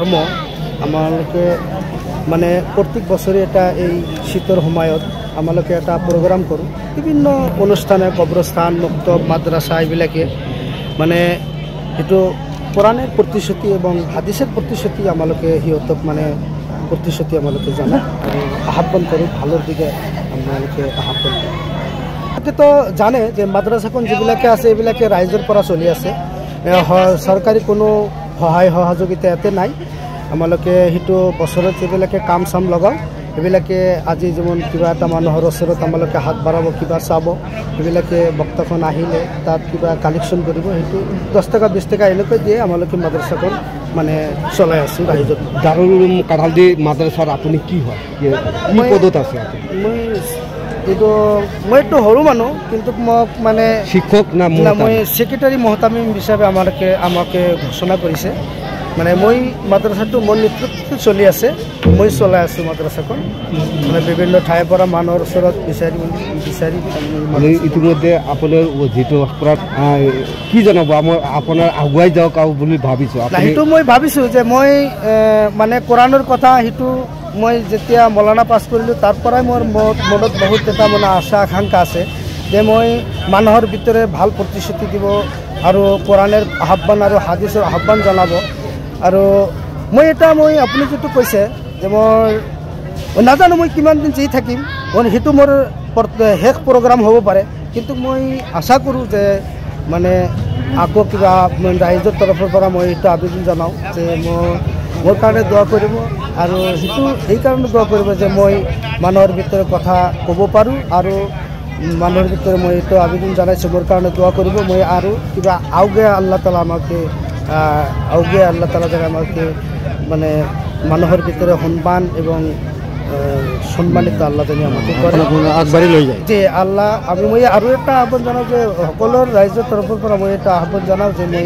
ধৰ্ম আমালোকে মানে প্ৰত্যেক বছৰে এটা এই শীতৰ সময়ত আমালোকে এটা প্ৰগ্ৰাম কৰোঁ বিভিন্ন অনুষ্ঠানে কবৰস্থান মক্তব মাদ্ৰাছা এইবিলাকে মানে এইটো কোৰআনেৰ প্ৰতিশ্ৰুতি এবং হাদিসেৰ প্ৰতিশ্ৰুতি আমালোকে সিহঁতক মানে প্ৰতিশ্ৰুতি আমালোকে জানায় আৰু আহ্বান কৰোঁ ভালৰ দিকে আমালোকে আহ্বান কৰোঁ তো জানে যে মাদ্ৰাছাখন যিবিলাকে আছে এইবিলাকে ৰাইজৰ পৰা চলি আছে চৰকাৰী কোনো সহায় সহযোগিতা ইয়াতে নাই আমালোকে সেইটো বছৰত যিবিলাকে কাম চাম লগাওঁ এইবিলাকে আজি যেমন কিবা এটা মানুহৰ ওচৰত আমালোকে হাত বাঢ়াব কিবা চাব এইবিলাকে বক্তাখন আহিলে তাত কিবা কালেকশ্যন কৰিব সেইটো 10 টকা 20 টকা এনেকৈ দিয়ে আমালোকে মাদ্ৰাছাখন মানে চলাই আছোঁ ৰাইজত দাৰুল উলুম কাঠালদি মাদ্ৰাছাৰ আপুনি কি হয় কি পদত আছে মইতো সৰু মানুহ কিন্তু মোক মানে শিক্ষক না মই সেক্ৰেটাৰী মহতামিম হিচাপে আমাকে ঘোষণা কৰিছে মানে মই মাদ্ৰাছাটো মোৰ নেতৃত্বত চলি আছে মই চলাই আছোঁ মাদ্ৰাছাখন মানে বিভিন্ন ঠাইৰ পৰা মানুহৰ ওচৰত বিচাৰি মানে ইতিমধ্যে আপোনাৰ যিটো কি জনাব আপোনাৰ আগুৱাই যাওক বুলি ভাবিছোঁ সেইটো মই ভাবিছোঁ যে মই মানে কোৰাণৰ কথা সেইটো মই যেতিয়া মৌলানা পাছ কৰিলোঁ তাৰ পৰাই মোৰ মনত বহুত এটা মানে আশা আকাংক্ষা আছে যে মই মানুহৰ ভিতৰে ভাল প্ৰতিশ্ৰুতি দিব আৰু কোৰাণৰ আহ্বান আৰু হাদিছৰ আহ্বান জনাব আৰু মই আপুনি যেটো কৈছে যে মই নাজানো মই কিমান দিন জীয়াই থাকিম সেইটো মোৰ শেষ প্ৰগ্ৰাম হ'ব পাৰে কিন্তু মই আশা কৰোঁ যে মানে আকৌ কিবা ৰাইজৰ তৰফৰ পৰা মই এটা আবেদন জনাওঁ যে মোৰ কাৰণে দোৱা কৰিব আৰু সেইটো এইকাৰণে দোৱা কৰিব যে মই মানুহৰ ভিতৰত কথা ক'ব পাৰোঁ আৰু মানুহৰ ভিতৰত মই এইটো আবেদন জনাইছোঁ মোৰ কাৰণে দোৱা কৰিব মই আৰু কিবা আউগে আল্লাহ তাআলা আমাকে আল্লাহ তাআলা যেন আমাকে মানে মানুহৰ ভিতরে সন্মান এবং সম্মানিত আল্লাহ যেন আমাকে আগবাড়ি লৈ যায় যে আল্লাহ মই আৰু এটা আহ্বান জানাও যে সকলৰ ৰাইজৰ তৰফৰ পৰা মই এটা আহ্বান জানাও যে মই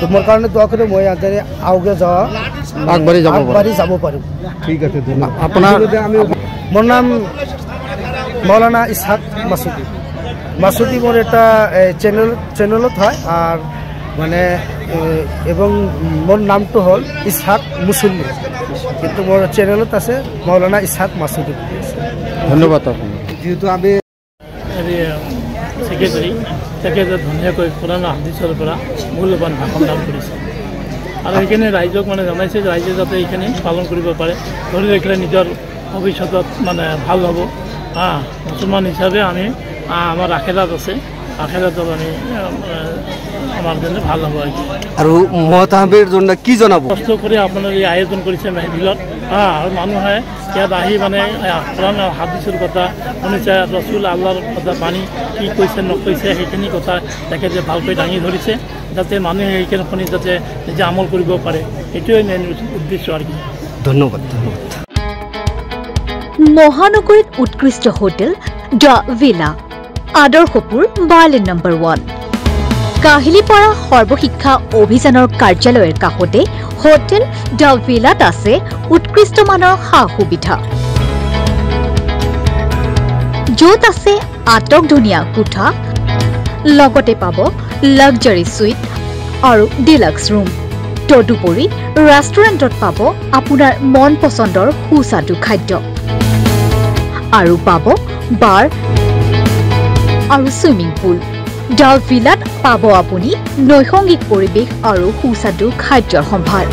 তোমাৰ কাৰণে দোয়া কৰি মই আগে আউগে যাওয়া আগবাড়ি যাব পাৰোঁ ঠিক আছে আপোনাৰ মোৰ নাম মৌলানা ইসহাক মাসুদি মোর এটা চ্যানেলত হয় আর মানে এবং মোর নামটো হল ইসহাক মুসল্লি কিন্তু মোর চ্যানেলত আছে মৌলানা ইসহাক মাসুদি ধন্যবাদ যেহেতু আমি সেক্রেটারি ধুনীয়াকৈ কোৰাণ হাদিছৰ পৰা মূল্যৱান ভাষণ দান কৰিছে আৰু এইখিনি ৰাইজক মানে জনাইছে যে ৰাইজে যাতে এইখিনি পালন কৰিব পাৰে ধৰি ৰাখিলে নিজৰ ভৱিষ্যতত মানে ভাল হ'ব মুছলমান হিচাপে আমি আমাৰ আখেৰাত আছে আখেৰাতত আমি আমাৰ জন্য ভালো হ'ব আৰু মহতামিৰ জন্য কি জনাব কষ্ট কৰি আপোনাৰ এই আয়োজন কৰিছে মেহফিলত আৰু মানুহে ইয়াত আহি মানে কোৰাণ হাদিছৰ কথা শুনিছে ৰসুল আল্লাহৰ কথা বাণী কি কৈছে নকৈছে সেইখিনি কথা তেখেতে ভালকৈ দাঙি ধৰিছে যাতে মানুহে সেইখিনি শুনি যাতে নিজে আমল কৰিব পাৰে এইটোৱে মেইন উদ্দেশ্য আৰু কি ধন্যবাদ মহানগৰীত উৎকৃষ্ট হোটেল দ্য ভিলা আদৰ্শপুৰ বাৰ্লিন নম্বৰ 1 কাহিলীপাৰা সৰ্বশিক্ষা অভিযানৰ কাৰ্যালয়ৰ কাষতে হোটেল দ্য ভিলাত আছে উৎকৃষ্ট মানৰ সা সুবিধা য'ত আছে আটকধুনীয়া কোঠা লগতে পাব লাক্সাৰি সুইট আৰু ডিলাক্স ৰুম তদুপৰি ৰেষ্টুৰেণ্টত পাব আপোনাৰ মন পছন্দৰ সুস্বাদু খাদ্য আৰু পাব বাৰ আৰু সুইমিং পুল দ্য ভিলাত পাব আপুনি নৈসংগিক পৰিৱেশ আৰু সুস্বাদু খাদ্যৰ সম্ভাৰ